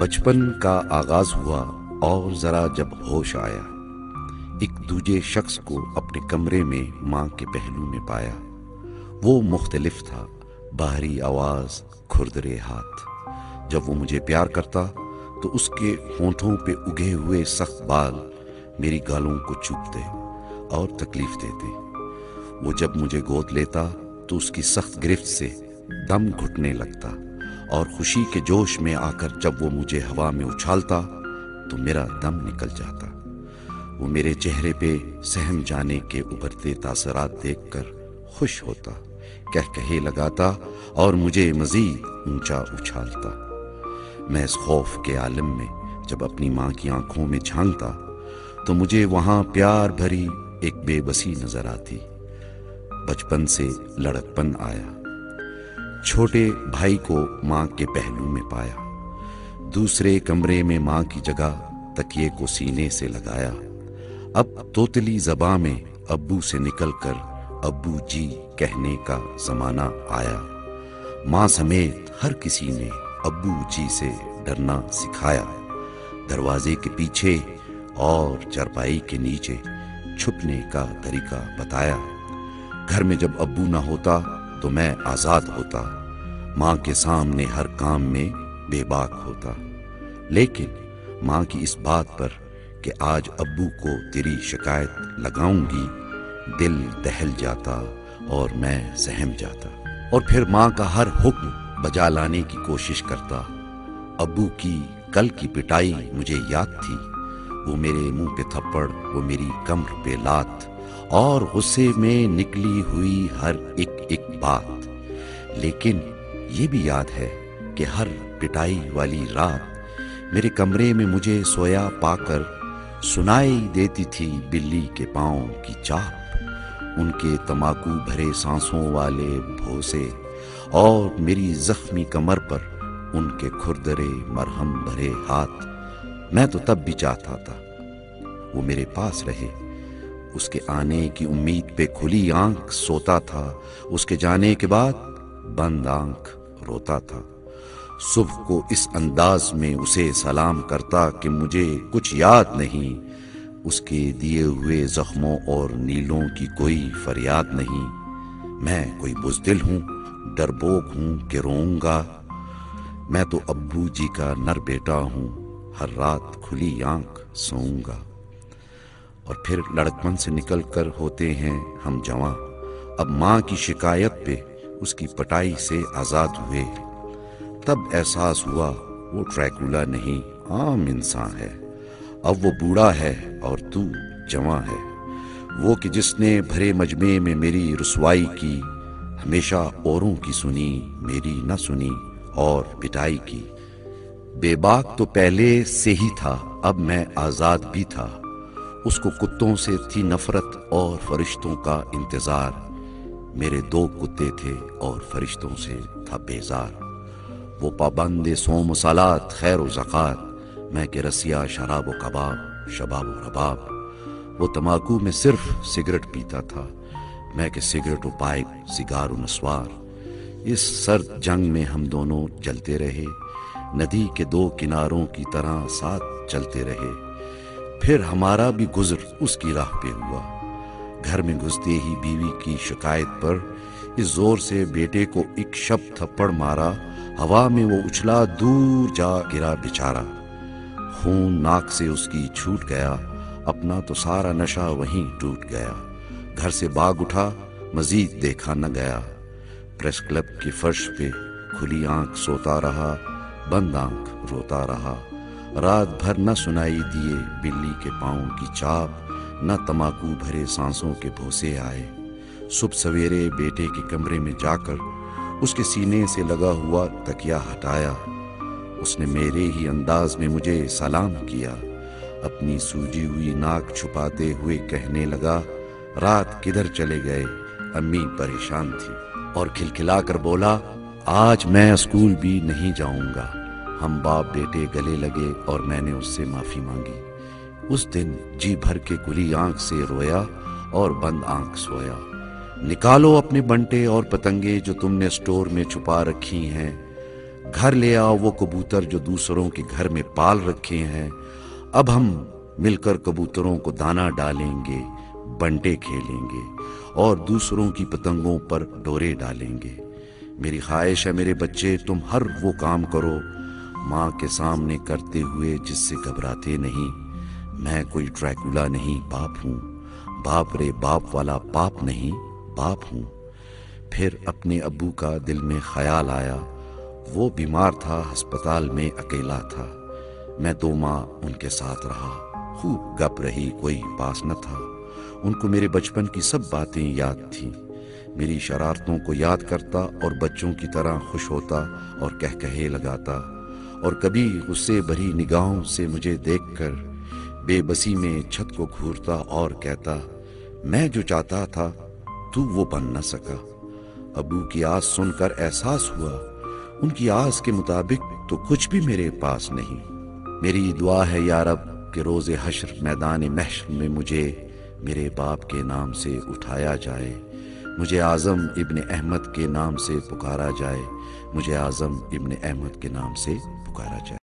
بچپن کا آغاز ہوا اور ذرا جب ہوش آیا، ایک دوجے شخص کو اپنے کمرے میں ماں کے پہلو میں پایا۔ وہ مختلف تھا، باہری آواز، کھردرے ہاتھ۔ جب وہ مجھے پیار کرتا تو اس کے ہونٹوں پہ اگے ہوئے سخت بال میری گالوں کو چوبتے اور تکلیف دیتے۔ وہ جب مجھے گود لیتا تو اس کی سخت گرفت سے دم گھٹنے لگتا، اور خوشی کے جوش میں آ کر جب وہ مجھے ہوا میں اچھالتا تو میرا دم نکل جاتا۔ وہ میرے چہرے پہ سہم جانے کے ابھرتے تاثرات دیکھ کر خوش ہوتا، کہکہے لگاتا اور مجھے مزید اونچا اچھالتا۔ میں اس خوف کے عالم میں جب اپنی ماں کی آنکھوں میں جھانکتا تو مجھے وہاں پیار بھری ایک بے بسی نظر آتی۔ بچپن سے لڑکپن آیا۔ چھوٹے بھائی کو ماں کے پہلو میں پایا، دوسرے کمرے میں ماں کی جگہ تکیے کو سینے سے لگایا۔ اب توتلی زباں میں ابو سے نکل کر ابو جی کہنے کا زمانہ آیا۔ ماں سمیت ہر کسی نے ابو جی سے ڈرنا سکھایا، دروازے کے پیچھے اور چرپائی کے نیچے چھپنے کا طریقہ بتایا۔ گھر میں جب ابو نہ ہوتا تو میں آزاد ہوتا، ماں کے سامنے ہر کام میں بے باک ہوتا۔ لیکن ماں کی اس بات پر کہ آج ابو کو تیری شکایت لگاؤں گی، دل دہل جاتا اور میں سہم جاتا، اور پھر ماں کا ہر حکم بجا لانے کی کوشش کرتا۔ ابو کی کل کی پٹائی مجھے یاد تھی، وہ میرے منہ پہ تھپڑ، وہ میری کمر پہ لات، اور غصے میں نکلی ہوئی ہر ایک بات۔ لیکن یہ بھی یاد ہے کہ ہر پٹائی والی رات میرے کمرے میں مجھے سویا پا کر سنائی دیتی تھی بلی کے پاؤں کی چاپ، ان کے تماکو بھرے سانسوں والے بھوسے، اور میری زخمی کمر پر ان کے کھردرے مرہم بھرے ہاتھ۔ میں تو تب بھی چاہتا تھا وہ میرے پاس رہے، اس کے آنے کی امید پہ کھلی آنکھ سوتا تھا، اس کے جانے کے بعد بند آنکھ روتا تھا۔ صبح کو اس انداز میں اسے سلام کرتا کہ مجھے کچھ یاد نہیں، اس کے دیے ہوئے زخموں اور نیلوں کی کوئی فریاد نہیں۔ میں کوئی بزدل ہوں، ڈرپوک ہوں کہ روؤں گا؟ میں تو ابو جی کا نر بیٹا ہوں، ہر رات کھلی آنکھ سوؤں گا۔ اور پھر لڑکپن سے نکل کر ہوتے ہیں ہم جواں، اب ماں کی شکایت پہ اس کی پٹائی سے آزاد ہوئے۔ تب احساس ہوا وہ ڈریکولا نہیں، عام انسان ہے۔ اب وہ بوڑھا ہے اور تو جواں ہے، وہ کہ جس نے بھرے مجمع میں میری رسوائی کی، ہمیشہ اوروں کی سنی، میری نہ سنی اور پٹائی کی۔ بے باک تو پہلے سے ہی تھا، اب میں آزاد بھی تھا۔ اس کو کتوں سے تھی نفرت اور فرشتوں کا انتظار، میرے دو کتے تھے اور فرشتوں سے تھا بیزار۔ وہ پابند صوم و صلات، خیر و زکات، میں کہ رسیا شراب و کباب، شباب و رباب۔ وہ تماکو میں صرف سگریٹ پیتا تھا، میں کہ سگریٹ و پائپ، سگار و نسوار۔ اس سرد جنگ میں ہم دونوں جلتے رہے، ندی کے دو کناروں کی طرح ساتھ چلتے رہے۔ پھر ہمارا بھی گزر اس کی راہ پہ ہوا۔ گھر میں گھستے ہی بیوی کی شکایت پر اس زور سے بیٹے کو ایک شب تھپڑ مارا، ہوا میں وہ اچھلا دور جا گرا بیچارہ۔ خون ناک سے اس کی چھوٹ گیا، اپنا تو سارا نشہ وہیں ٹوٹ گیا۔ گھر سے باغ اٹھا، مزید دیکھا نہ گیا۔ پریس کلب کے فرش پہ کھلی آنکھ سوتا رہا، بند آنکھ روتا رہا۔ رات بھر نہ سنائی دیے بلی کے پاؤں کی چاپ، نہ تماکو بھرے سانسوں کے بھوسے آئے۔ صبح سویرے بیٹے کے کمرے میں جا کر اس کے سینے سے لگا ہوا تکیا ہٹایا، اس نے میرے ہی انداز میں مجھے سلام کیا، اپنی سوجی ہوئی ناک چھپاتے ہوئے کہنے لگا، رات کدھر چلے گئے؟ امی پریشان تھی اور کھلکھلا کر بولا، آج میں اسکول بھی نہیں جاؤں گا۔ ہم باپ بیٹے گلے لگے اور میں نے اس سے معافی مانگی۔ اس دن جی بھر کے کھلی آنکھ سے رویا اور بند آنکھ سویا۔ نکالو اپنے بنٹے اور پتنگے جو تم نے اسٹور میں چھپا رکھی ہیں، گھر لے آؤ وہ کبوتر جو دوسروں کے گھر میں پال رکھے ہیں، اب ہم مل کر کبوتروں کو دانہ ڈالیں گے، بنٹے کھیلیں گے اور دوسروں کی پتنگوں پر ڈورے ڈالیں گے۔ میری خواہش ہے میرے بچے، تم ہر وہ کام کرو ماں کے سامنے کرتے ہوئے جس سے گھبراتے نہیں۔ میں کوئی ڈریکولا نہیں، باپ ہوں، باپ رے باپ والا پاپ نہیں، باپ ہوں۔ پھر اپنے ابو کا دل میں خیال آیا، وہ بیمار تھا، ہسپتال میں اکیلا تھا۔ میں 2 ماہ ان کے ساتھ رہا، خوب گپ رہی، کوئی پاس نہ تھا۔ ان کو میرے بچپن کی سب باتیں یاد تھیں، میری شرارتوں کو یاد کرتا اور بچوں کی طرح خوش ہوتا اور کہے لگاتا، اور کبھی غصے بھری نگاہوں سے مجھے دیکھ کر بے بسی میں چھت کو گھورتا اور کہتا، میں جو چاہتا تھا تو وہ بن نہ سکا۔ ابو کی آس سن کر احساس ہوا، ان کی آس کے مطابق تو کچھ بھی میرے پاس نہیں۔ میری دعا ہے یا رب کہ روز حشر میدان محشر میں مجھے میرے باپ کے نام سے اٹھایا جائے، مجھے اعظم ابن احمد کے نام سے پکارا جائے، مجھے اعظم ابن احمد کے نام سے پکارا جائے۔